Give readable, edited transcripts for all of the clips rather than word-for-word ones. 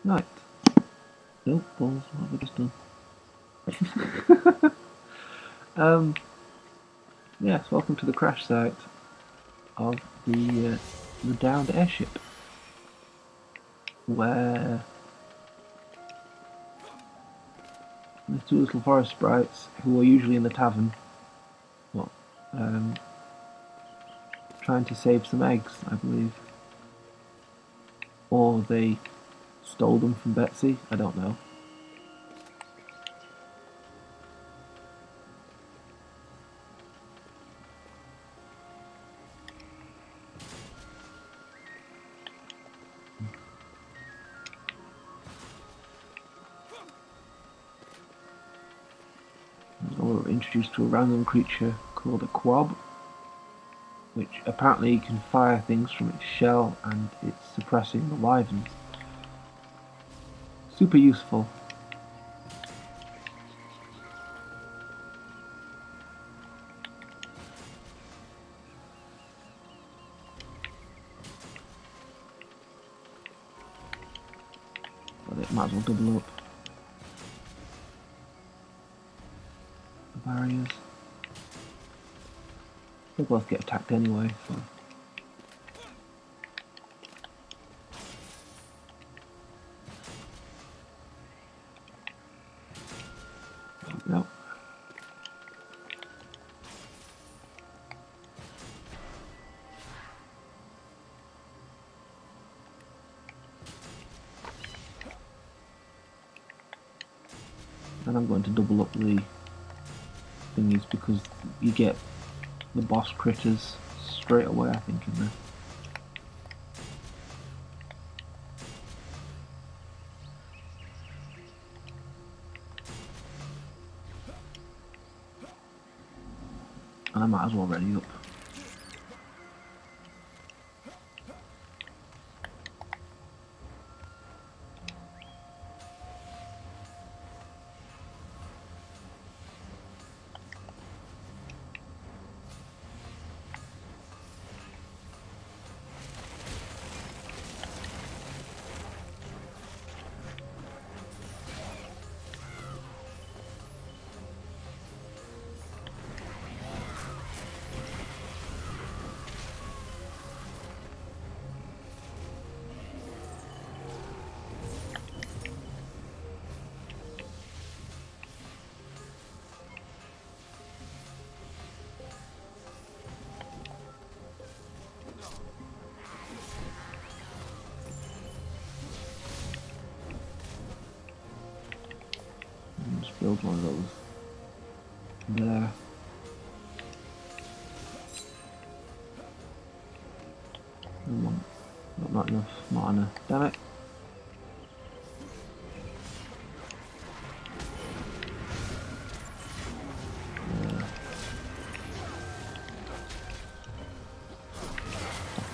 Right. Nope, balls, what have I just done? Yes, welcome to the crash site of the downed airship, where the two little forest sprites, who are usually in the tavern, well, trying to save some eggs, I believe. Or they stole them from Betsy, I don't know. We're introduced to a random creature called a quab, which apparently can fire things from its shell and it's suppressing the wyverns. Super useful. But it might as well double up the barriers. They'll both get attacked anyway, so. Nope. And I'm going to double up the thingies because you get the boss critters straight away, I think, in there. And I might as well ready up. Just build one of those there. Not enough mana, damn it.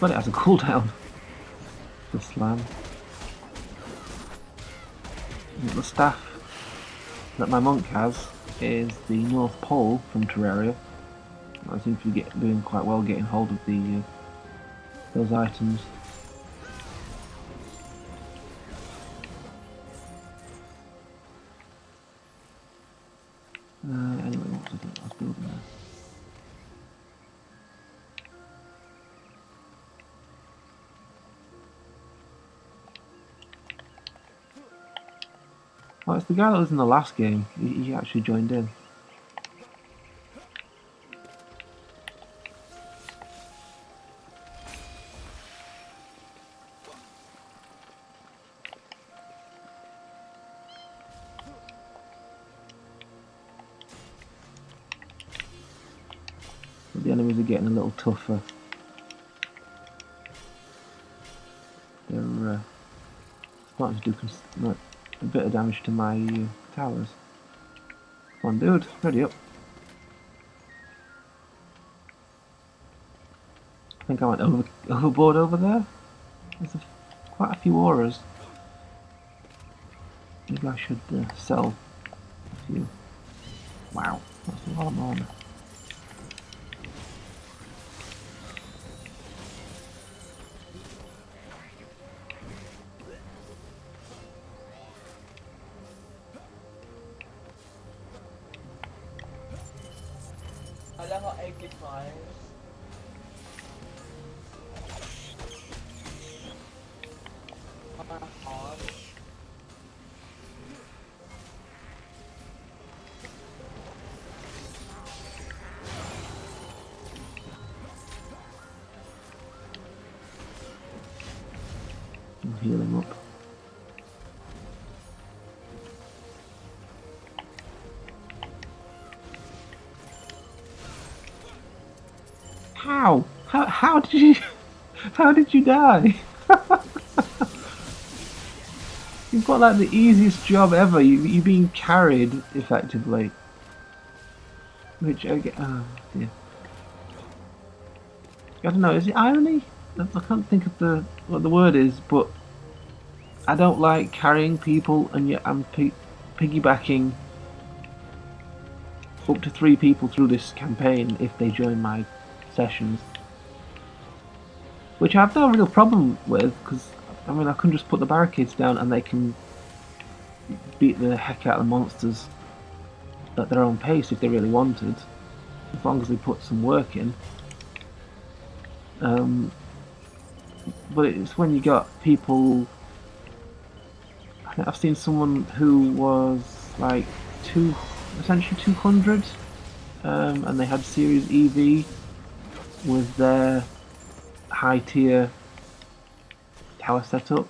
But it has a cooldown. The slam. The staff that my monk has is the North Pole from Terraria. I seem to be doing quite well getting hold of the those items. Anyway, what was I building there? Oh, it's the guy that was in the last game. He actually joined in. But the enemies are getting a little tougher. They're starting to do a bit of damage to my towers. Come on, dude, ready up. I think I went overboard over there. There's quite a few auras. Maybe I should sell a few. Wow, that's a lot of mana. level 85. Hard. I'll heal him up. How? How did you how did you die? You've got like the easiest job ever. You're being carried effectively. Which I get. Oh dear. I don't know. Is it irony? I can't think of what the word is, but I don't like carrying people, and yet I'm piggybacking up to 3 people through this campaign if they join my sessions, which I have no real problem with, because I mean I can just put the barricades down and they can beat the heck out of the monsters at their own pace if they really wanted, as long as they put some work in. But it's when you got people. I've seen someone who was like essentially 200, and they had Series EV with their high tier tower setup,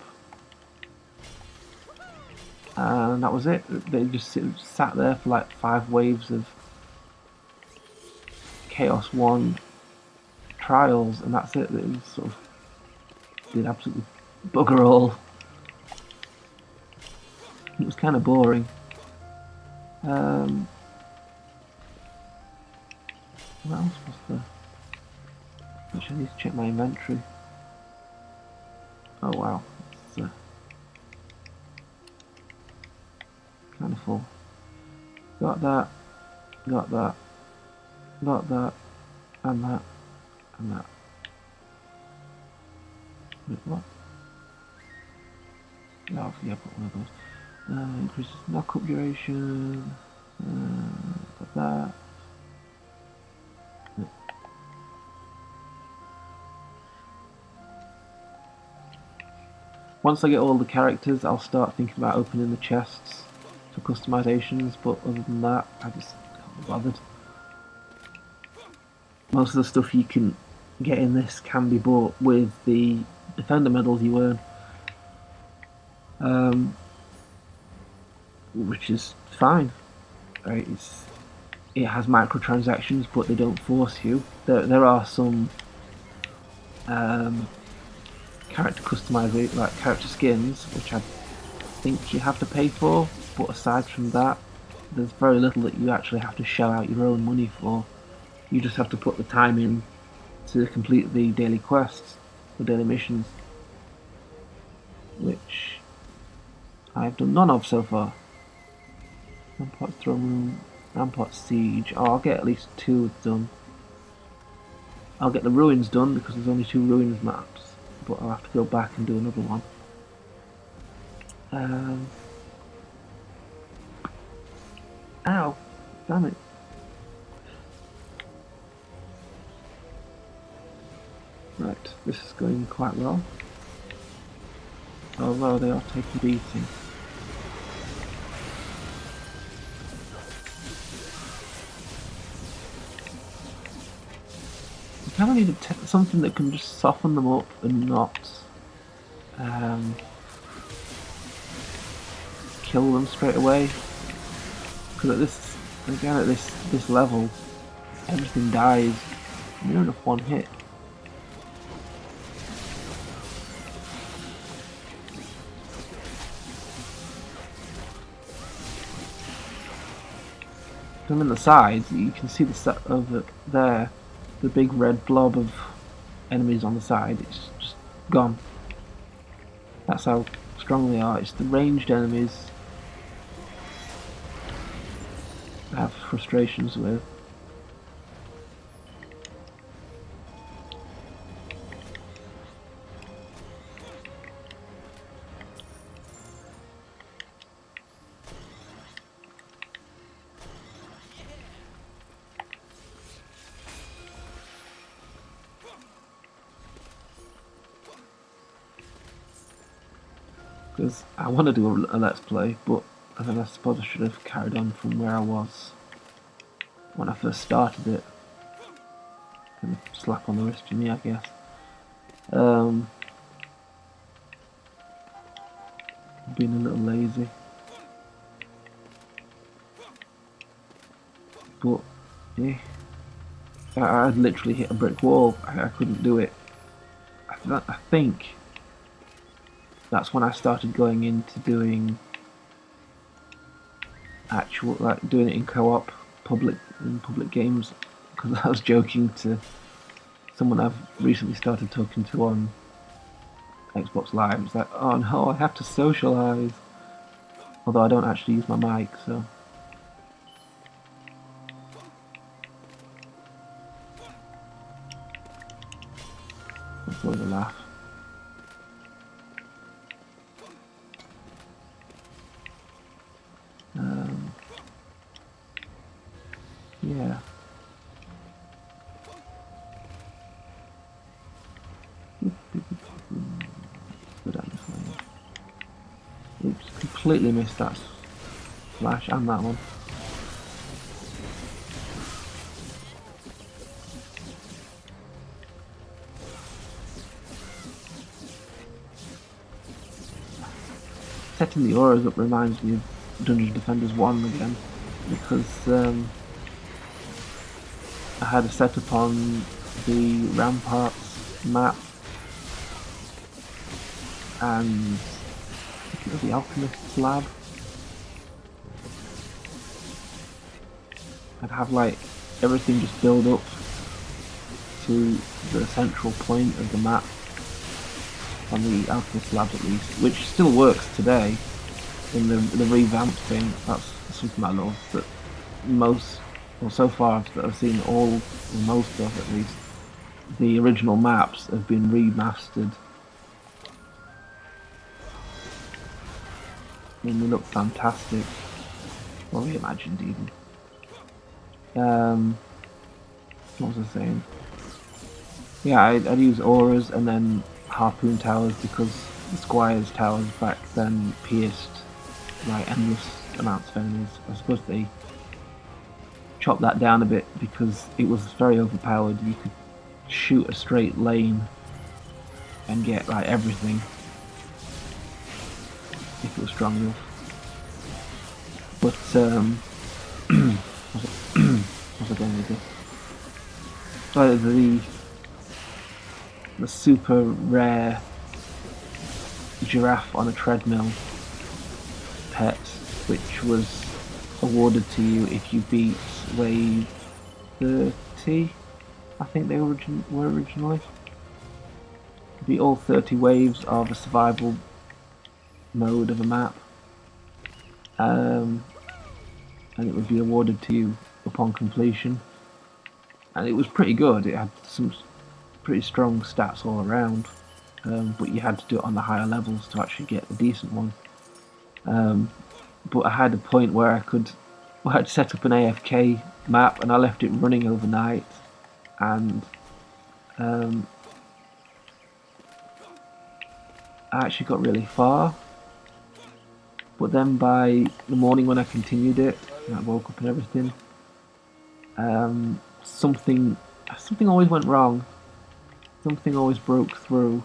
and that was it. They just sat there for like 5 waves of Chaos 1 trials, and that's it. It was sort of did absolutely bugger all. It was kind of boring. What else was there? Actually, I need to check my inventory. Oh wow, it's kind of full. Got that, got that, got that, and that, and that. Wait, what? Oh, yeah, I've got one of those. Increases knockup duration. Got that. Once I get all the characters, I'll start thinking about opening the chests for customizations, but other than that, I just can't be bothered. Most of the stuff you can get in this can be bought with the Defender medals you earn, which is fine. Right? It has microtransactions, but they don't force you. There are some character customization, like character skins, which I think you have to pay for. But aside from that, there's very little that you actually have to shell out your own money for. You just have to put the time in to complete the daily quests, the daily missions, which I've done none of so far. Rampart Throne Room, Rampart Siege. Oh, I'll get at least 2 done. I'll get the Ruins done because there's only 2 Ruins maps, but I'll have to go back and do another one. Ow! Damn it. Right, this is going quite well. Although they are taking beating. You kind of need something that can just soften them up and not kill them straight away. Because at this level, everything dies near enough one hit. From in the sides, you can see the set over there, the big red blob of enemies on the side. It's just gone. That's how strong they are. It's the ranged enemies I have frustrations with. because I want to do a let's play, but I suppose I should have carried on from where I was when I first started it. Kind of slap on the wrist to me, I guess. Being a little lazy, but yeah, I'd literally hit a brick wall. I couldn't do it. I think that's when I started going into doing actual, like doing it in co-op public games, because I was joking to someone I've recently started talking to on Xbox Live. It's like, oh no, I have to socialise, although I don't actually use my mic, so that's always a laugh. Yeah. Go down this way. Oops, completely missed that slash and that one. Setting the auras up reminds me of Dungeon Defenders 1 again, because I had a setup on the Ramparts map, and I think it was the Alchemist's lab. I'd have like everything just build up to the central point of the map on the Alchemist lab, at least, which still works today in the revamped thing. That's something I love, that most, well, so far I've seen all, or most of at least, the original maps have been remastered and they look fantastic, or reimagined even. What was I saying? Yeah, I'd use auras and then harpoon towers, because the Squire's towers back then pierced like endless amounts of enemies. I suppose they chopped that down a bit because it was very overpowered. You could shoot a straight lane and get like everything if it was strong enough. But what's I going with this? So the super rare giraffe on a treadmill pet, which was awarded to you if you beat wave 30, I think they were originally. Beat all 30 waves of a survival mode of a map, and it would be awarded to you upon completion. And it was pretty good. It had some pretty strong stats all around, but you had to do it on the higher levels to actually get a decent one. But I had a point where I'd set up an AFK map and I left it running overnight, and I actually got really far. But then by the morning when I continued it, and I woke up and everything, something always went wrong. Something always broke through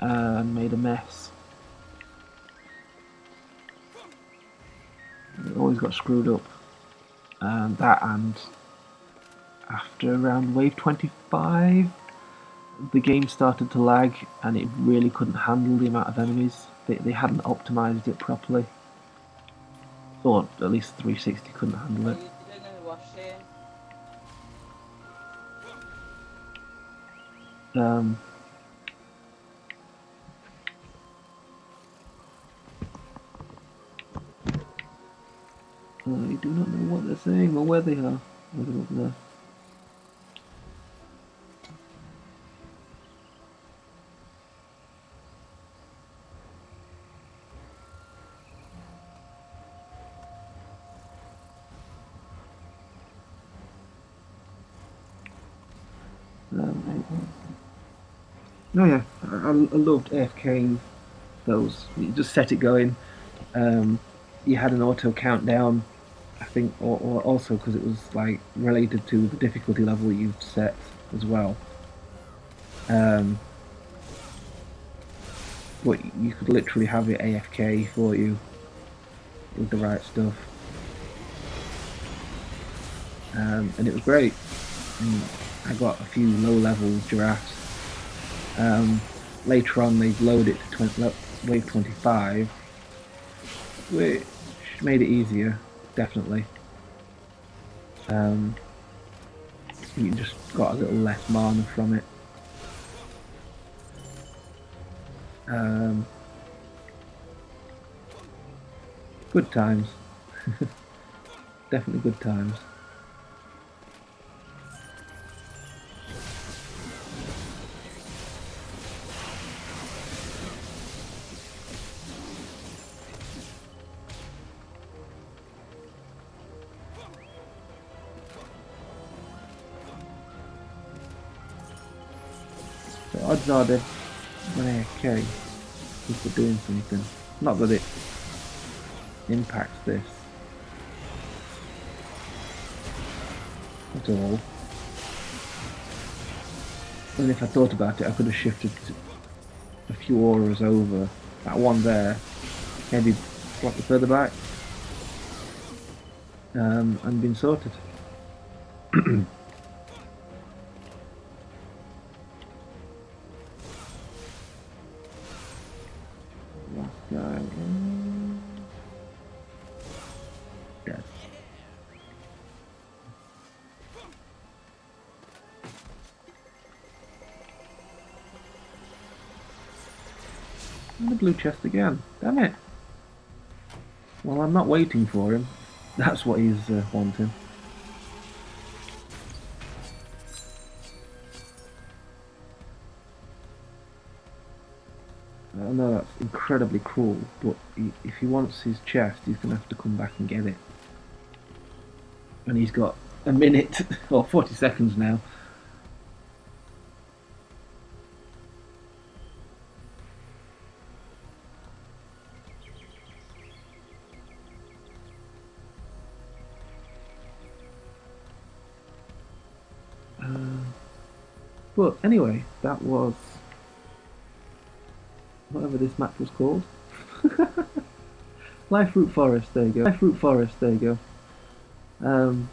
and made a mess. It always got screwed up. And after around wave 25, the game started to lag and it really couldn't handle the amount of enemies. They hadn't optimized it properly. Or at least 360 couldn't handle it. I do not know what they're saying or where they are. They're over there. Oh yeah, I loved AFKing those. You just set it going. You had an auto countdown, I think, or also because it was like related to the difficulty level you'd set as well. But you could literally have it AFK for you with the right stuff, and it was great. And I got a few low-level giraffes. Later on, they'd load it to wave 25, which made it easier, definitely. You just got a little less mana from it. Good times. Definitely good times. So odds are they're AFK if we're doing something. Not that it impacts this at all. And if I thought about it, I could have shifted a few auras over. That one there, maybe slightly further back, and been sorted. Last guy dead. And the blue chest again. Damn it. Well, I'm not waiting for him. That's what he's wanting. I know that's incredibly cruel, but if he wants his chest, he's going to have to come back and get it. And he's got a minute, or 40 seconds now. But anyway, that was whatever this map was called. Liferoot Forest, there you go. Liferoot Forest, there you go.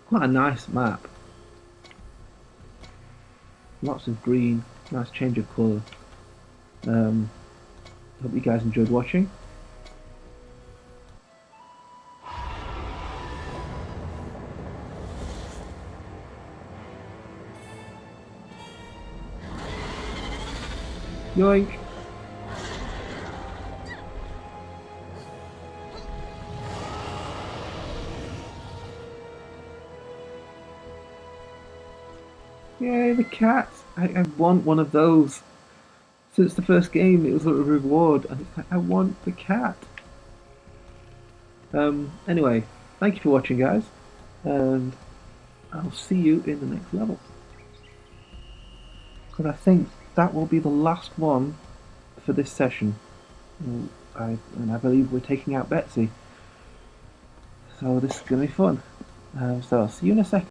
Quite a nice map. Lots of green, nice change of colour. Hope you guys enjoyed watching. Yoink! Yay, the cat! I want one of those. Since the first game, it was a reward, and it's like, I want the cat. Anyway, thank you for watching, guys, and I'll see you in the next level. Because I think that will be the last one for this session. And I believe we're taking out Betsy. So this is going to be fun. So I'll see you in a second.